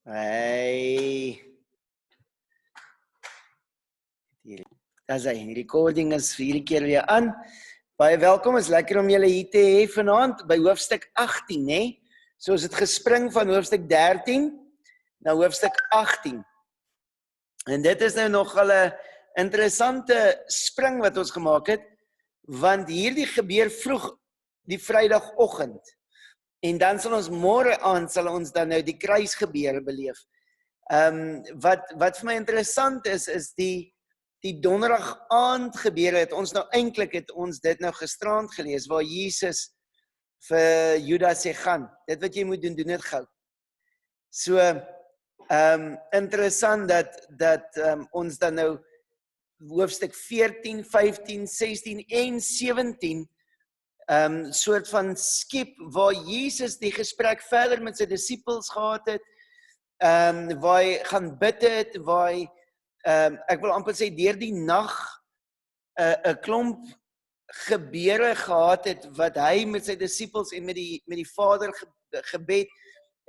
Hey. As hy, recording is vir hierdie keer weer aan. Baie welkom, is lekker om julle hier te hê vanaand by hoofstuk 18, né? So is dit gespring van hoofstuk 13 na hoofstuk 18. En dit is nou nogal 'n interessante spring wat ons gemaak het, want hierdie gebeur vroeg die Vrydagoggend. En dan sal ons môre aand sal ons dan nou die kruisgebeure beleef. Wat vir my interessant is die donderdag aand gebeure het ons nou eintlik het ons dit nou gisterand gelees waar Jesus vir Judas sê gaan, dit wat jy moet doen dit gou. So interessant dat ons dan nou hoofstuk 14, 15, 16 en 17 soort van skep waar Jesus die gesprek verder met sy disippels gehad het, waar hy gaan bid het, waar hy ek wil amper sê deur die nag 'n klomp gebeure gehad het wat hy met sy disippels en met die Vader gebed,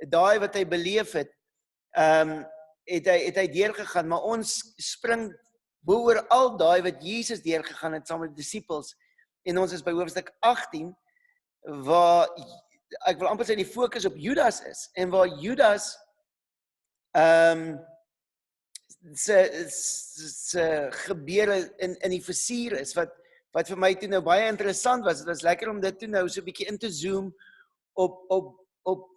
daai wat hy beleef het, het hy deurgegaan, maar ons spring boor al daai wat Jesus deurgegaan het saam met die disippels en ons is by hoofstuk 18 waar ek wil amper sê die fokus op Judas is en waar Judas se gebeure in die versier is, wat vir my toe nou baie interessant was. Dit was lekker om dit toe nou so 'n bietjie in te zoom op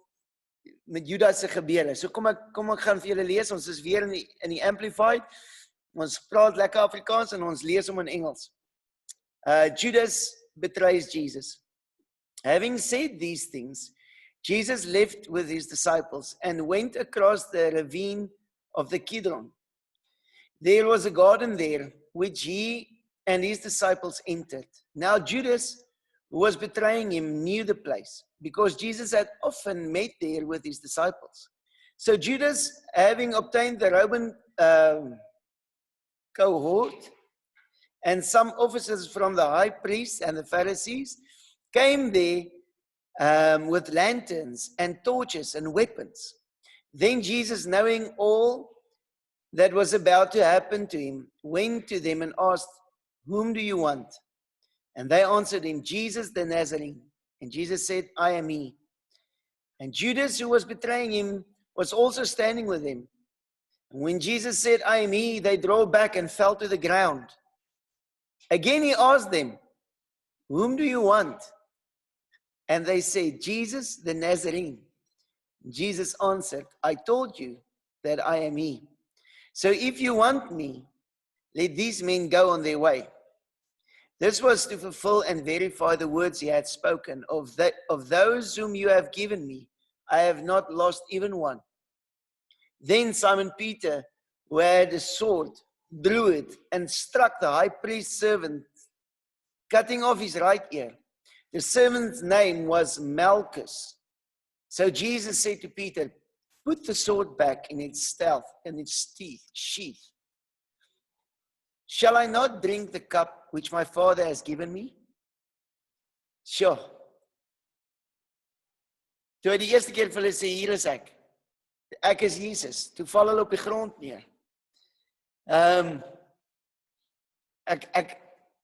met Judas se gebeure. So kom ek gaan vir julle lees, ons is weer in die Amplified, ons praat lekker Afrikaans en ons lees hom in Engels. Judas betrays Jesus. Having said these things, Jesus left with his disciples and went across the ravine of the Kidron. There was a garden there, which he and his disciples entered. Now Judas, who was betraying him, knew the place, because Jesus had often met there with his disciples. So Judas, having obtained the Roman cohort and some officers from the high priests and the Pharisees, came there with lanterns and torches and weapons. Then Jesus, knowing all that was about to happen to him, went to them and asked, "Whom do you want?" And they answered him, "Jesus the Nazarene." And Jesus said, "I am he." And Judas, who was betraying him, was also standing with them. And when Jesus said, "I am he," they drew back and fell to the ground. Again he asked them, "Whom do you want?" And they said, "Jesus the Nazarene." Jesus answered, "I told you that I am he. So if you want me, let these men go on their way." This was to fulfill and verify the words he had spoken. Of those whom you have given me, I have not lost even one. Then Simon Peter, who had a sword, drew it and struck the high priest's servant, cutting off his right ear. The servant's name was Malchus. So Jesus said to Peter, "Put the sword back in its sheath. Shall I not drink the cup which my Father has given me?" Sure. Toe hy die eerste keer vir hulle sê, "Hier is ek. Ek is Jesus." Toe val hulle op die grond neer.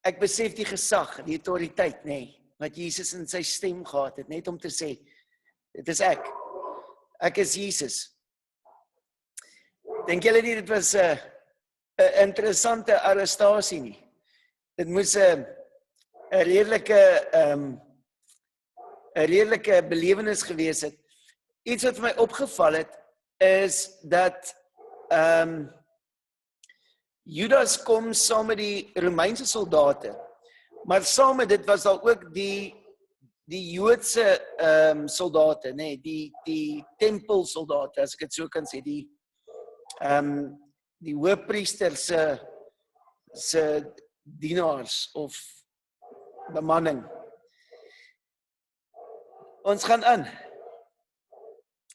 Ek besef die gesag, die autoriteit, nee, wat Jesus in sy stem gehad het, net om te sê, dit is ek. Ek is Jesus. Dink julle nie dit was 'n interessante arrestasie nie? Dit moes 'n redelike belewenis gewees het. Iets wat vir my opgeval het is dat Judas kom saam met die Romeinse soldate, maar saam met dit was daar ook die Joodse soldate, nee, die tempelsoldate, as ek dit so kan sê, die hoofpriester se dienaars of bemanning. Ons gaan aan.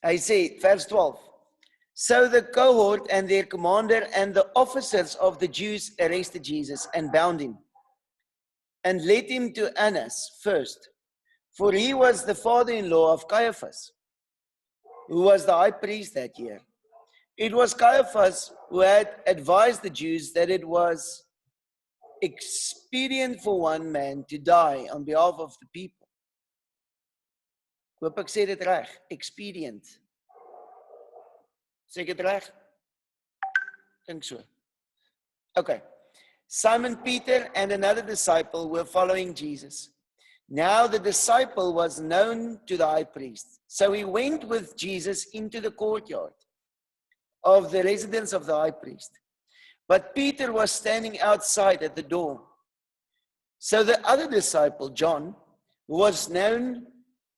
Hy sê, vers 12, "So the cohort and their commander and the officers of the Jews arrested Jesus and bound him and led him to Annas first, for he was the father-in-law of Caiaphas, who was the high priest that year. It was Caiaphas who had advised the Jews that it was expedient for one man to die on behalf of the people. Hoop ek sê dit reg, expedient. Sê ek dit reg? Dink so. Okay. Simon Peter and another disciple were following Jesus. Now the disciple was known to the high priest. So he went with Jesus into the courtyard of the residence of the high priest. But Peter was standing outside at the door. So the other disciple, John, who was known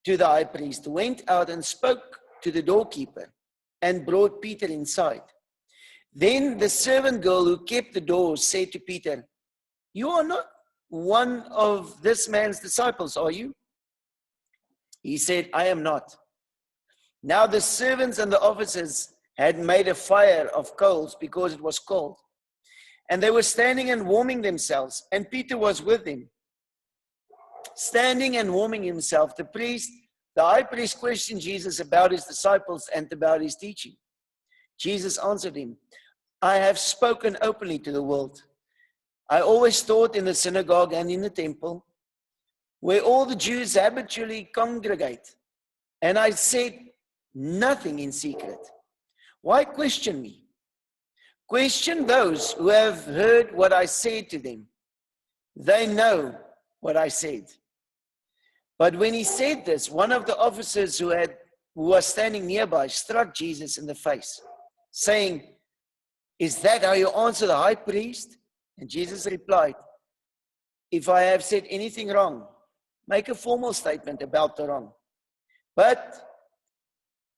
to the high priest, went out and spoke to the doorkeeper and brought Peter inside. Then the servant girl who kept the door said to Peter, "You are not one of this man's disciples, are you?" He said, "I am not." Now the servants and the officers had made a fire of coals because it was cold. And they were standing and warming themselves, and Peter was with them. Standing and warming himself, the high priest questioned Jesus about his disciples and about his teaching. Jesus answered him, "I have spoken openly to the world. I always taught in the synagogue and in the temple, where all the Jews habitually congregate, and I said nothing in secret. Why question me? Question those who have heard what I said to them. They know what I said." But when he said this, one of the officers who was standing nearby struck Jesus in the face, saying, "Is that how you answer the high priest?" And Jesus replied, "If I have said anything wrong, make a formal statement about the wrong. But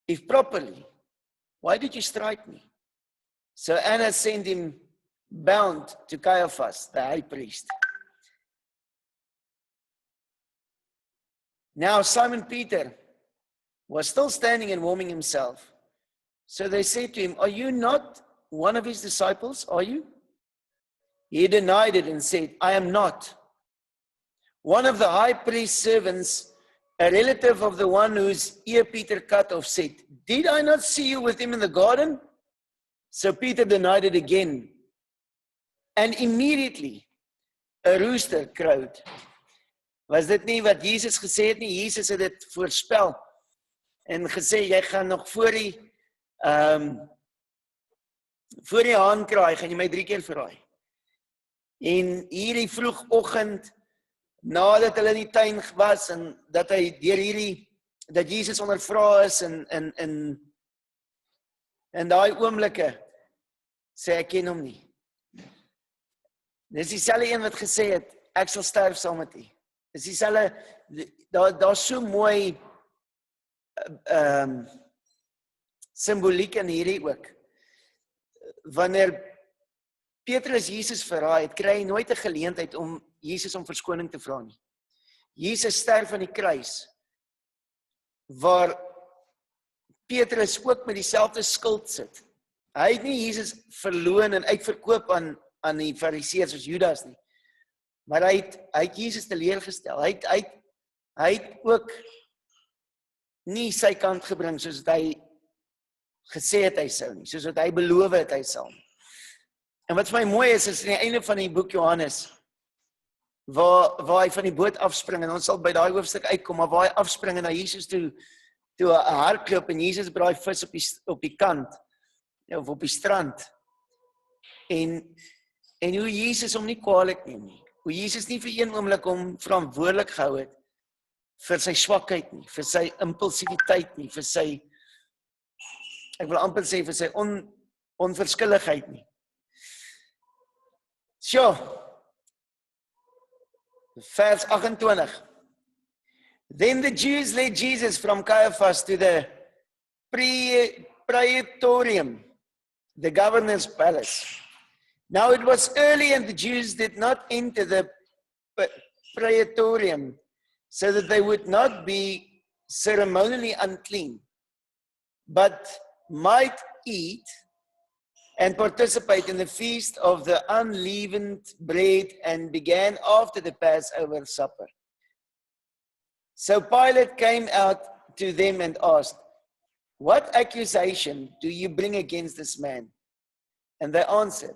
if properly, why did you strike me?" So Annas sent him bound to Caiaphas, the high priest. Now Simon Peter was still standing and warming himself. So they said to him, "Are you not one of his disciples, are you?" He denied it and said, "I am not." One of the high priest's servants, a relative of the one whose ear Peter cut off, said, "Did I not see you with him in the garden?" So Peter denied it again. And immediately a rooster crowed. Was dit nie wat Jesus gesê het nie? Jesus het dit voorspel en gesê, jy gaan nog voor die haan kraai, gaan jy my 3 keer verraai. En hierdie vroegoggend, nadat hulle in die tuin was, en dat hy dat Jesus ondervra is, en daai oomblikke, sê ek ken hom nie. Dis dieselfde een wat gesê het, ek sal sterf saam met u. Dis dieselfde, daar's so mooi simboliek in hierdie ook. Wanneer Petrus Jesus verraai het, kry hy nooit 'n geleentheid om Jesus om verskoning te vra nie. Jesus sterf aan die kruis, waar Petrus ook met dieselfde skuld sit. Hy het nie Jesus verloon en uitverkoop aan die fariseërs soos Judas nie. Maar hy het Jesus teleurgestel. Hy het ook nie sy kant gebring soos wat hy gesê het hy sou nie, soos wat hy beloof het hy sal. En wat vir my mooi is aan die einde van die boek Johannes, waar hy van die boot afspring, en ons sal by daai hoofstuk uitkom, maar waar hy afspring en na Jesus toe 'n hardloop, en Jesus braai vis op die kant, of op die strand, en hoe Jesus hom nie kwaadlik neem nie, hoe Jesus nie vir een oomblik hom verantwoordelik gehou het vir sy swakheid nie, vir sy impulsiwiteit nie, vir sy, ek wil amper sê, vir sy onverskilligheid nie. Vers 28. Then the Jews led Jesus from Caiaphas to the praetorium, the governor's palace. Now it was early and the Jews did not enter the praetorium so that they would not be ceremonially unclean, but might eat and participate in the feast of the unleavened bread, and began after the Passover supper. So Pilate came out to them and asked, what accusation do you bring against this man? And they answered,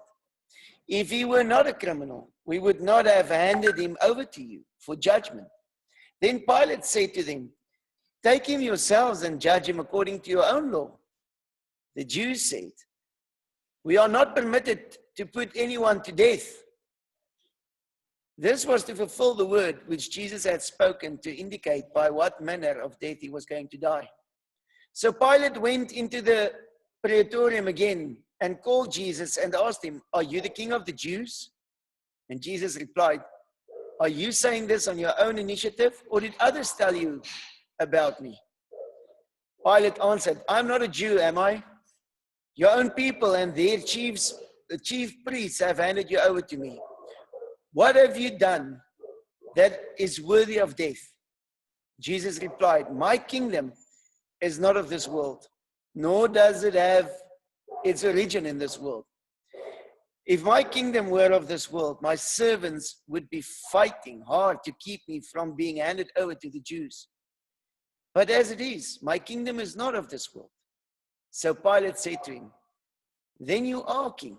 if he were not a criminal, we would not have handed him over to you for judgment. Then Pilate said to them, take him yourselves and judge him according to your own law. The Jews said, we are not permitted to put anyone to death. This was to fulfill the word which Jesus had spoken to indicate by what manner of death he was going to die. So Pilate went into the praetorium again and called Jesus and asked him, are you the king of the Jews? And Jesus replied, are you saying this on your own initiative, or did others tell you about me? Pilate answered, I'm not a Jew, am I? Your own people and their the chief priests have handed you over to me. What have you done that is worthy of death? Jesus replied, my kingdom is not of this world, nor does it have its origin in this world. If my kingdom were of this world, my servants would be fighting hard to keep me from being handed over to the Jews. But as it is, my kingdom is not of this world. So Pilate said to him, then you are king.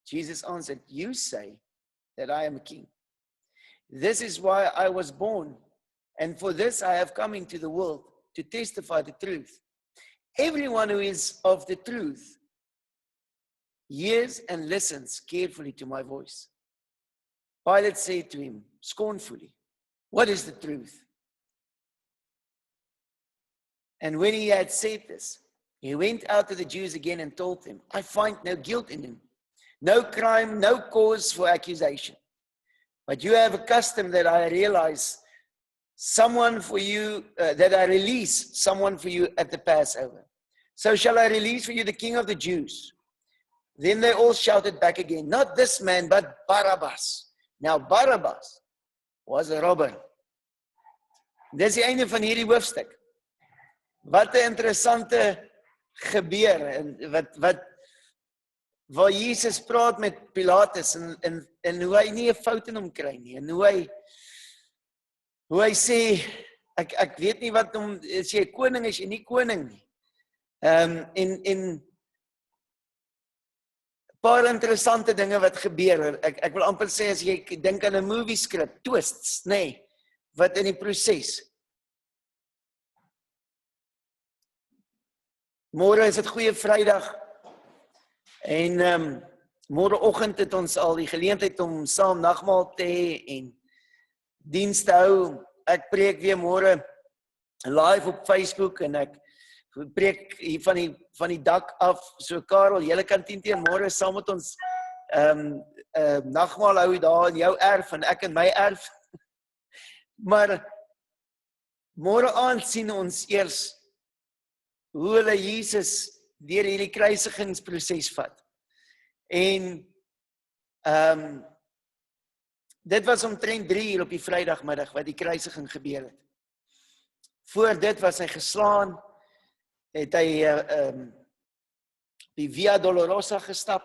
Jesus answered, you say that I am a king. This is why I was born, and for this I have come into the world, to testify the truth. Everyone who is of the truth hears and listens carefully to my voice. Pilate said to him scornfully, what is the truth? And when he had said this, he went out to the Jews again and told them, I find no guilt in him, no crime, no cause for accusation. But you have a custom that I realize someone for you, that I release someone for you at the Passover. So shall I release for you the king of the Jews? Then they all shouted back again, not this man, but Barabbas. Now Barabbas was a robber. Dis die einde van hierdie hoofstuk. Wat 'n interessante gebeure, en waar Jesus praat met Pilatus en hoe hy nie 'n fout in hom kry nie, en hoe hy sê, ek weet nie wat om, is jy koning, is jy nie koning nie. En paar interessante dinge wat gebeur. Ek wil amper sê, as jy dink aan 'n movie script, twists, nê, wat in die proses. Môre is dit Goeie Vrydag. En môreoggend het ons al die geleentheid om saam nagmaal te hê en diens te hou. Ek preek weer môre live op Facebook en ek preek hier van die dak af. So Karel, julle kan 10 môre saam met ons nagmaal hou daar in jou erf en ek in my erf. Maar môre aand sien ons eers hoe hulle Jesus deur hierdie kruisigingsproses vat. En dit was omtrent 3 uur op die Vrydagmiddag wat die kruisiging gebeur het. Voor dit was hy geslaan, het hy die Via Dolorosa gestap.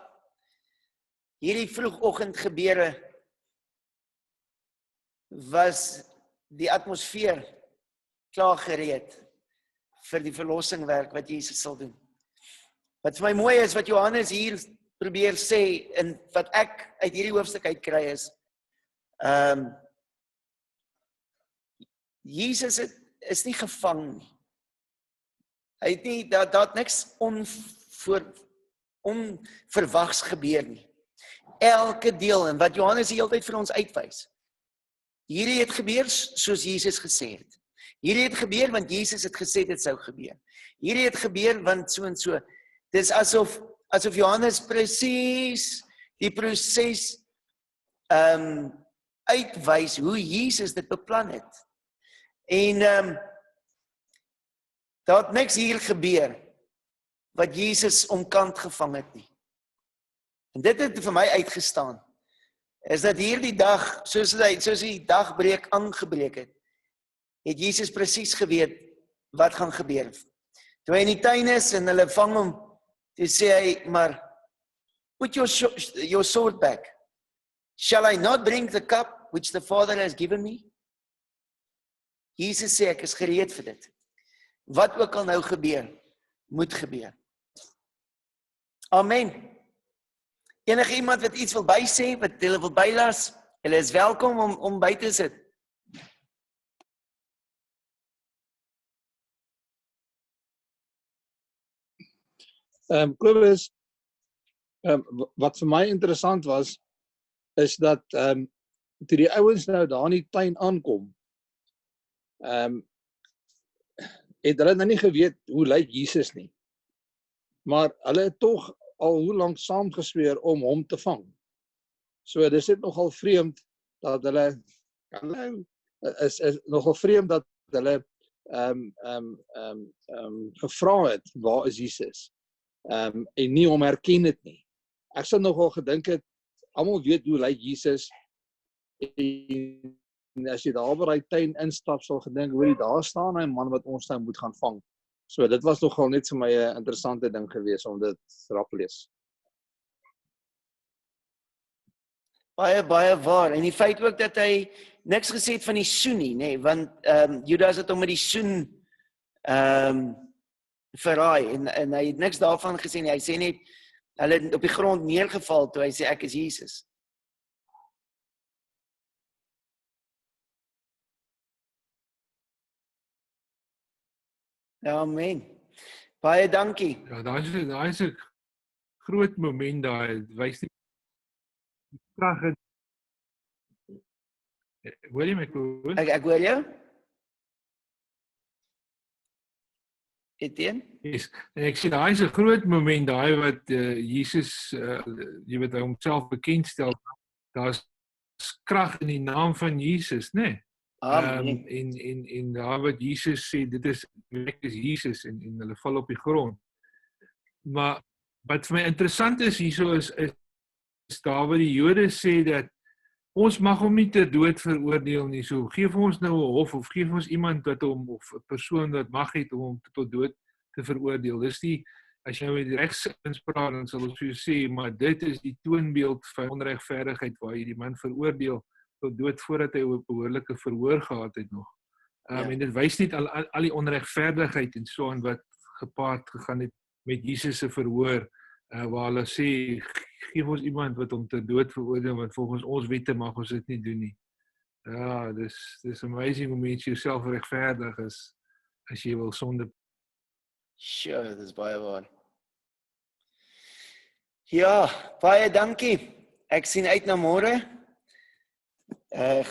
Hierdie vroegoggend gebeure was die atmosfeer klaar gereed vir die verlossingwerk wat Jesus sal doen. Wat vir my mooi is, wat Johannes hier probeer sê, en wat ek uit hierdie hoofstuk uitkry is, Jesus is nie gevang nie. Hy het nie, daar het niks onverwags gebeur nie. Elke deel, en wat Johannes die hele tyd vir ons uitwys, hierdie het gebeur soos Jesus gesê het. Hierdie het gebeur want Jesus het gesê dit sou gebeur. Hierdie het gebeur want so en so. Dis asof Johannes presies die proses uitwys hoe Jesus dit beplan het. En daar het niks hier gebeur wat Jesus omkant gevang het nie. En dit het vir my uitgestaan, is dat hierdie dag, soos die dagbreek aangebreek het Jesus presies geweet wat gaan gebeur. Toe hy in die tuin is en hulle vang hom, toe sê hy, maar put your sword back. Shall I not drink the cup which the Father has given me? Jesus sê, ek is gereed vir dit. Wat ook al nou gebeur, moet gebeur. Amen. Enige iemand wat iets wil bysê, wat hulle wil bylas, hulle is welkom om by te sit. Kobus, wat vir my interessant was, is dat toe die ouens nou daar in die tuin aankom, het hulle nou nie geweet hoe lyk Jesus nie. Maar hulle het tog al hoe lank saamgesweer om hom te vang. So dis net nogal vreemd dat hulle is nogal vreemd dat hulle gevra het, waar is Jesus? En nie hom herken het nie. Ek sou nogal gedink het, almal weet hoe lyk Jesus, en as jy daar by die tuin instap, sal gedink, hoor jy, daar staan 'n man wat ons nou moet gaan vang. So dit was nogal net vir my 'n interessante ding gewees om dit rap lees. Baie waar, en die feit ook dat hy niks gesê het van die soen nie, nee, want Judas het hom met die soen verraai, en hy het niks daarvan gesê nie, hy sê net, hulle het op die grond neergeval toe hy sê, ek is Jesus. Amen. Baie dankie. Ja, daar is 'n groot moment daar, het wys nie krag het. Hoor jy my, Koos? Ek hoor jou. Etienne? Yes. En ek sê, daar is 'n groot moment daar wat Jesus, jy weet, hy homself bekendstel, daar's krag in die naam van Jesus, né? Nee? Amen. En daar wat Jesus sê, dit is, ek is Jesus, en hulle val op die grond. Maar wat vir my interessant is hierso is daar wat die Jode sê dat ons mag hom nie ter dood veroordeel nie, so geef ons nou 'n hof, of geef ons iemand wat hom, of 'n persoon wat mag het om hom tot dood te veroordeel. Dis die, as jy met regsins praat, dan sal ons so sê, maar dit is die toonbeeld van onregverdigheid, waar jy die man veroordeel tot dood voordat hy 'n behoorlike verhoor gehad het nog. En dit wys net al die onregverdigheid en so aan wat gepaard gegaan het met Jesus se verhoor, waar hulle sê, geef ons iemand wat hom ter dood veroordeel, want volgens ons wette mag ons dit nie doen nie. Ja, dis amazing hoe mens jouself regverdig is, as jy wil sonde. Sure, dis baie waar. Ja, baie dankie. Ek sien uit na môre.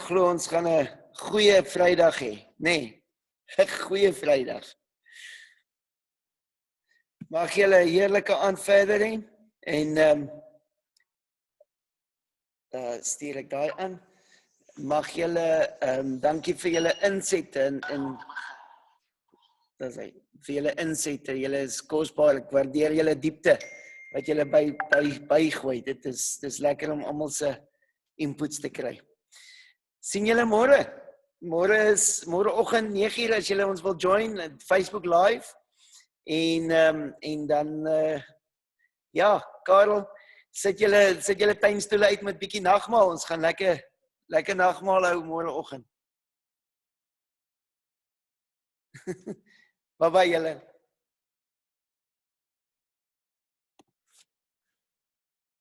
Glo ons gaan 'n goeie Vrydag hê, nee, 'n goeie Vrydag. Mag julle 'n heerlike aand verder hê, en stuur ek daai aan. Mag julle, dankie vir julle insette, en dis hy, vir julle insette, julle is kosbaar, ek waardeer julle diepte, wat julle bygooi, dit is lekker om almal se inputs te kry. Sien julle môre. Môreoggend 9:00 as julle ons wil join, Facebook live. En dan ja, Karel, sit julle tuinstoele uit met bietjie nagmaal. Ons gaan lekker nagmaal hou môreoggend. Bye bye julle.